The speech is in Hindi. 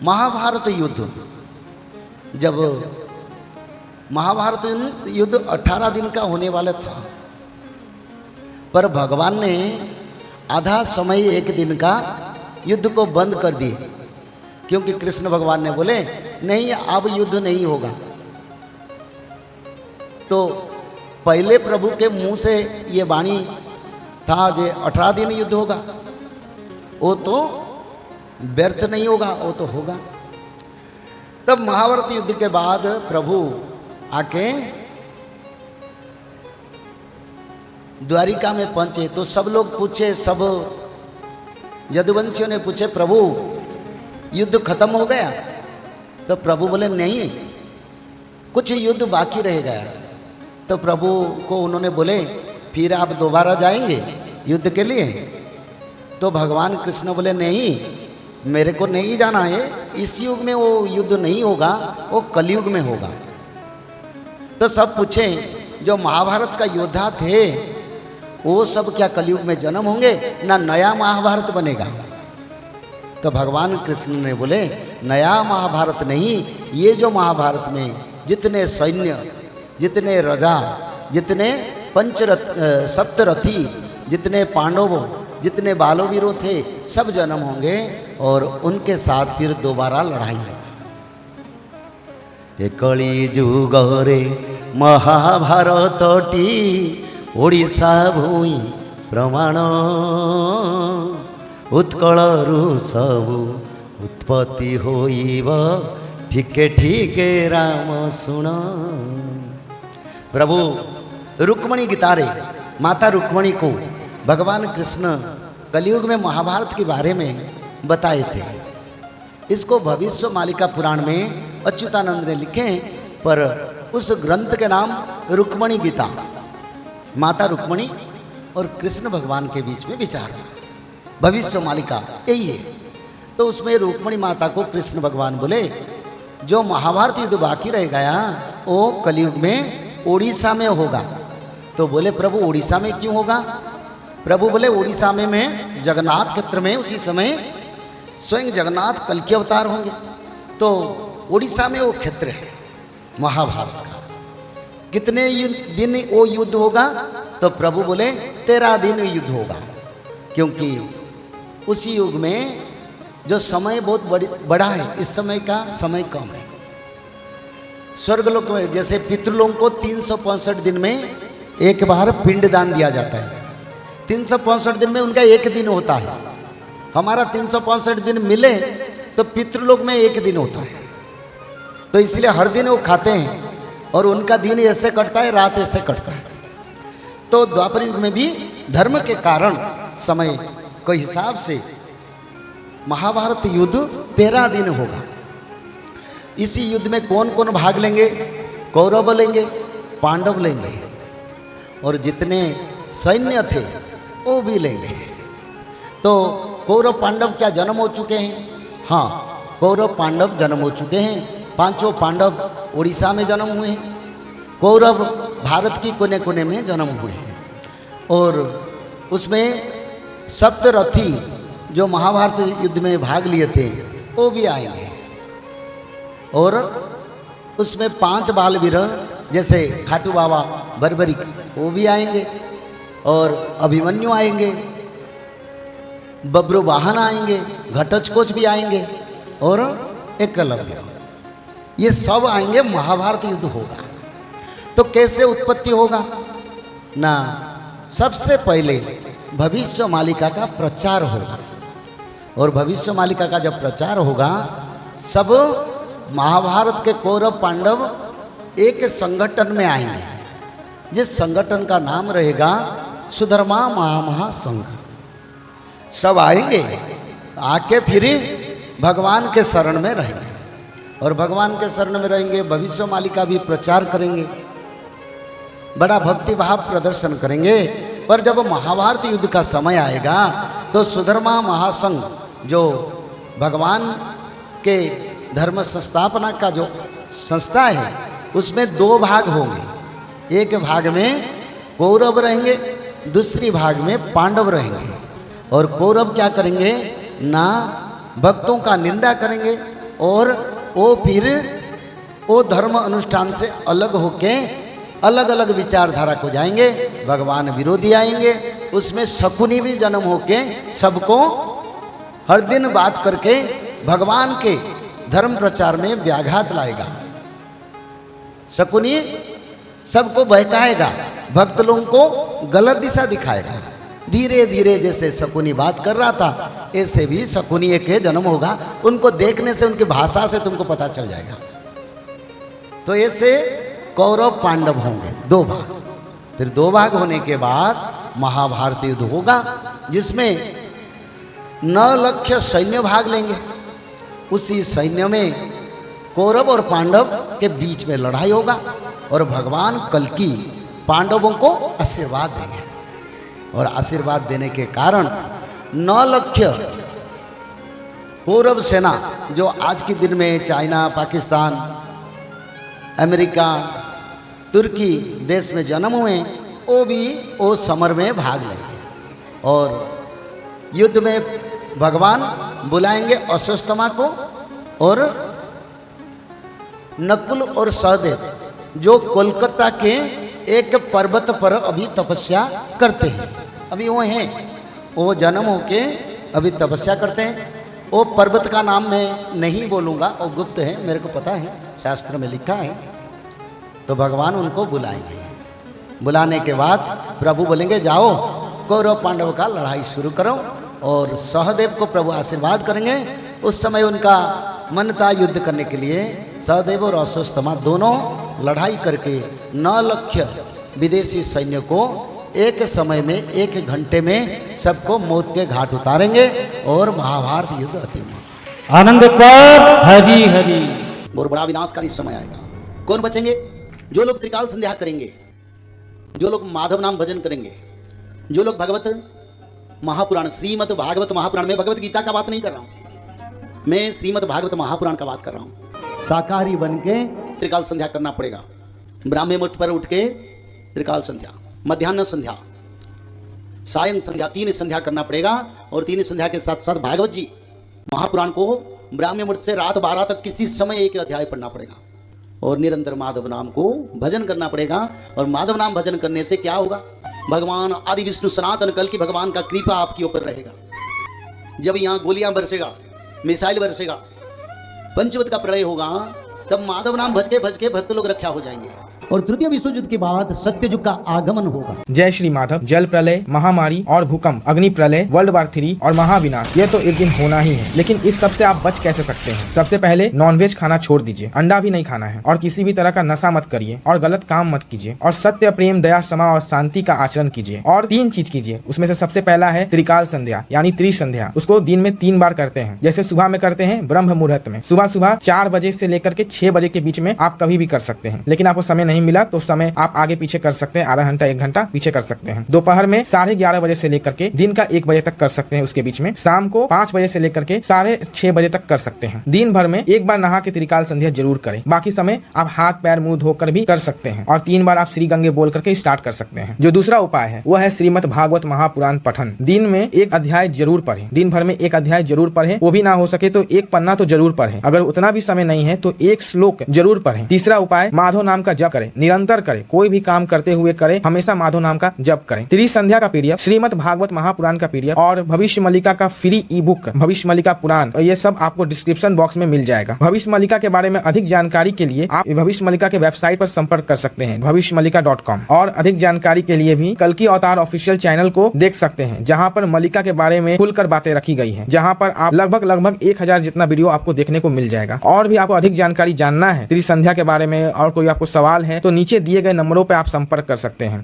महाभारत युद्ध, जब महाभारत युद्ध 18 दिन का होने वाला था, पर भगवान ने आधा समय एक दिन का युद्ध को बंद कर दिए, क्योंकि कृष्ण भगवान ने बोले नहीं अब युद्ध नहीं होगा। तो पहले प्रभु के मुंह से ये वाणी था जो 18 दिन युद्ध होगा, वो तो व्यर्थ नहीं होगा, वो तो होगा। तब महाभारत युद्ध के बाद प्रभु आके द्वारिका में पहुंचे तो सब लोग पूछे, सब यदुवंशियों ने पूछे प्रभु युद्ध खत्म हो गया? तो प्रभु बोले नहीं, कुछ युद्ध बाकी रह गया। तो प्रभु को उन्होंने बोले फिर आप दोबारा जाएंगे युद्ध के लिए? तो भगवान कृष्ण बोले नहीं, मेरे को नहीं जाना है, इस युग में वो युद्ध नहीं होगा, वो कलयुग में होगा। तो सब पूछे जो महाभारत का योद्धा थे वो सब क्या कलयुग में जन्म होंगे, ना नया महाभारत बनेगा? तो भगवान कृष्ण ने बोले नया महाभारत नहीं, ये जो महाभारत में जितने सैन्य, जितने राजा, जितने सप्तरथी, जितने पांडवों, जितने बालोवीरों थे, सब जन्म होंगे और उनके साथ फिर दोबारा लड़ाई होगी। ये कली जुग रे महाभारतटी ओडिशा भूमि प्रमाण, उत्कलरु सबु उत्पत्ति होइब, ठीके ठीके राम सुन। प्रभु रुक्मणी गीता रे माता रुक्मणी को भगवान कृष्ण कलयुग में महाभारत के बारे में बताए थे। इसको भविष्य मालिका पुराण में अच्युतानंद ने लिखे, पर उस ग्रंथ के नाम रुक्मणी गीता, माता रुक्मणी और कृष्ण भगवान के बीच में विचार, भविष्य मालिका यही है। तो उसमें रुक्मणी माता को कृष्ण भगवान बोले जो महाभारत युद्ध बाकी रह गया वो कलयुग में उड़ीसा में होगा। तो बोले प्रभु उड़ीसा में क्यों होगा? प्रभु बोले उड़ीसा में जगन्नाथ क्षेत्र में उसी समय स्वयं जगन्नाथ कल के अवतार होंगे, तो उड़ीसा में वो क्षेत्र है महाभारत का। कितने दिन वो युद्ध होगा? तो प्रभु बोले 13 दिन युद्ध होगा, क्योंकि उसी युग में जो समय बहुत बड़ा है, इस समय का समय कम है। स्वर्गलोक में जैसे पितृलोक को 365 दिन में एक बार पिंड दान दिया जाता है, 365 दिन में उनका एक दिन होता है। हमारा 365 दिन मिले तो पितृलोक में एक दिन होता है, तो इसलिए हर दिन वो खाते हैं और उनका दिन ऐसे कटता है, रात ऐसे कटता है। तो द्वापर युग में भी धर्म के कारण समय के हिसाब से महाभारत युद्ध 13 दिन होगा। इसी युद्ध में कौन कौन भाग लेंगे? कौरव लेंगे, पांडव लेंगे, और जितने सैन्य थे वो भी लेंगे। तो कौरव पांडव क्या जन्म हो चुके हैं? हाँ, कौरव पांडव जन्म हो चुके हैं। पांचों पांडव उड़ीसा में जन्म हुए हैं, कौरव भारत की कोने कोने में जन्म हुए हैं। और उसमें सप्तरथी जो महाभारत युद्ध में भाग लिए थे वो भी आएंगे, और उसमें 5 बालवीर जैसे खाटू बाबा बर्बरिक वो भी आएंगे, और अभिमन्यु आएंगे, बब्रू वाहन आएंगे, घटोत्कच भी आएंगे, और एकलव्य, ये सब आएंगे। महाभारत युद्ध होगा। तो कैसे उत्पत्ति होगा ना? सबसे पहले भविष्य मालिका का प्रचार होगा, और भविष्य मालिका का जब प्रचार होगा सब महाभारत के कौरव पांडव एक संगठन में आएंगे, जिस संगठन का नाम रहेगा सुधर्मा महासंघ। सब आएंगे, आके फिर भगवान के शरण में रहेंगे, और भगवान के शरण में रहेंगे, भविष्य मालिका भी प्रचार करेंगे, बड़ा भक्ति भाव प्रदर्शन करेंगे। पर जब महाभारत युद्ध का समय आएगा तो सुधर्मा महासंघ जो भगवान के धर्म संस्थापना का जो संस्था है उसमें 2 भाग होंगे। एक भाग में कौरव रहेंगे, दूसरी भाग में पांडव रहेंगे। और कौरव क्या करेंगे ना? भक्तों का निंदा करेंगे, और वो फिर वो धर्म अनुष्ठान से अलग होके अलग अलग विचारधारा को जाएंगे, भगवान विरोधी आएंगे, उसमें शकुनी भी जन्म होके सबको हर दिन बात करके भगवान के धर्म प्रचार में व्याघात लाएगा। शकुनी सबको बहकाएगा, भक्त लोगों को गलत दिशा दिखाएगा। धीरे धीरे जैसे शकुनी बात कर रहा था, ऐसे भी शकुनी एक जन्म होगा। उनको देखने से, उनकी भाषा से तुमको पता चल जाएगा। तो ऐसे कौरव पांडव होंगे 2 भाग। फिर 2 भाग होने के बाद महाभारत युद्ध होगा, जिसमें 9 लाख सैन्य भाग लेंगे। उसी सैन्य में कौरव और पांडव के बीच में लड़ाई होगा और भगवान कल्कि पांडवों को आशीर्वाद देंगे। और आशीर्वाद देने के कारण 9 लाख कौरव सेना, जो आज के दिन में चाइना, पाकिस्तान, अमेरिका, तुर्की देश में जन्म हुए, वो भी वो समर में भाग लेंगे। और युद्ध में भगवान बुलाएंगे अश्वत्थामा को और नकुल और सहदेव, जो कोलकाता के एक पर्वत पर अभी तपस्या करते हैं। अभी वो हैं, वो जन्म होके अभी तपस्या करते हैं। वो पर्वत का नाम मैं नहीं बोलूँगा, वो गुप्त है, मेरे को पता है, शास्त्र में लिखा है। तो भगवान उनको बुलाएंगे। बुलाने के बाद प्रभु बोलेंगे जाओ कौरव पांडव का लड़ाई शुरू करो। और सहदेव को प्रभु आशीर्वाद करेंगे। उस समय उनका मन था युद्ध करने के लिए। सहदेव और अश्वत्थामा दोनों लड़ाई करके 9 लाख विदेशी सैन्य को एक समय में, 1 घंटे में सबको मौत के घाट उतारेंगे और महाभारत युद्ध अंतिम। आनंद पर हरि हरि। और बड़ा विनाशकारी समय आएगा। कौन बचेंगे? जो लोग त्रिकाल संध्या करेंगे, जो लोग माधव नाम भजन करेंगे, जो लोग भगवत महापुराण, श्रीमद् भागवत महापुराण, में भगवत गीता का बात नहीं कर रहा हूं, मैं श्रीमद् भागवत महापुराण का बात कर रहा हूं। शाकाहारी बन के त्रिकाल संध्या करना पड़ेगा। ब्राह्मण मुहूर्त पर उठ के त्रिकाल संध्या, मध्याह्न संध्या, सायं संध्या, 3 संध्या करना पड़ेगा। और 3 संध्या के साथ साथ भागवत जी महापुराण को ब्राह्मण मुहूर्त से रात 12 तक किसी समय 1 अध्याय पढ़ना पड़ेगा। और निरंतर माधव नाम को भजन करना पड़ेगा। और माधव नाम भजन करने से क्या होगा? भगवान आदि विष्णु सनातन कल की भगवान का कृपा आपके ऊपर रहेगा। जब यहाँ गोलियां बरसेगा, मिसाइल बरसेगा, पंचवत का प्रलय होगा, तब माधव नाम भज के भक्त लोग रक्षा हो जाएंगे। और तृतीय विश्व युद्ध के बाद सत्य युग का आगमन होगा। जय श्री माधव। जल प्रलय, महामारी और भूकंप, अग्नि प्रलय, वर्ल्ड वार 3 और महाविनाश, ये तो एक दिन होना ही है। लेकिन इस सब से आप बच कैसे सकते हैं? सबसे पहले नॉनवेज खाना छोड़ दीजिए, अंडा भी नहीं खाना है, और किसी भी तरह का नशा मत करिए, और गलत काम मत कीजिए, और सत्य, प्रेम, दया, क्षमा और शांति का आचरण कीजिए। और 3 चीज कीजिए। उसमें से सबसे पहला है त्रिकाल संध्या, यानी त्रिसंध्या। उसको दिन में 3 बार करते हैं। जैसे सुबह में करते हैं ब्रह्म मुहूर्त में, सुबह 4 बजे से लेकर के 6 बजे के बीच में आप कभी भी कर सकते हैं। लेकिन आपको समय नहीं मिला तो समय आप आगे पीछे कर सकते हैं, आधा घंटा 1 घंटा पीछे कर सकते हैं। दोपहर में 11:30 बजे से लेकर के दिन का 1 बजे तक कर सकते हैं उसके बीच में। शाम को 5 बजे से लेकर के 6:30 बजे तक कर सकते हैं। दिन भर में 1 बार नहा के त्रिकाल संध्या जरूर करें। बाकी समय आप हाथ पैर मुंह धोकर भी कर सकते हैं। और 3 बार आप श्री गंगे बोल करके स्टार्ट कर सकते हैं। जो दूसरा उपाय है वो है श्रीमद् भागवत महापुराण पठन। दिन में 1 अध्याय जरूर पढ़ें। दिन भर में 1 अध्याय जरूर पढ़ें। वो भी ना हो सके तो 1 पन्ना तो जरूर पढ़ें। अगर उतना भी समय नहीं है तो 1 श्लोक जरूर पढ़ें। तीसरा उपाय, माधव नाम का जप करें, निरंतर करें, कोई भी काम करते हुए करें, हमेशा माधव नाम का जप करें। त्रिसंध्या का पीडीएफ, श्रीमद् भागवत महापुराण का पीडीएफ और भविष्य मल्लिका का फ्री ई बुक भविष्य मल्लिका पुराण, ये सब आपको डिस्क्रिप्शन बॉक्स में मिल जाएगा। भविष्य मल्लिका के बारे में अधिक जानकारी के लिए आप भविष्य मल्लिका के वेबसाइट पर संपर्क कर सकते हैं, भविष्यमल्लिका.com। और अधिक जानकारी के लिए भी कल्कि अवतार ऑफिशियल चैनल को देख सकते हैं, जहाँ पर मल्लिका के बारे में खुलकर बातें रखी गई है, जहाँ पर आप लगभग 1000 जितना वीडियो आपको देखने को मिल जाएगा। और भी आपको अधिक जानकारी जानना है त्रिसंध्या के बारे में और कोई आपको सवाल है तो नीचे दिए गए नंबरों पर आप संपर्क कर सकते हैं।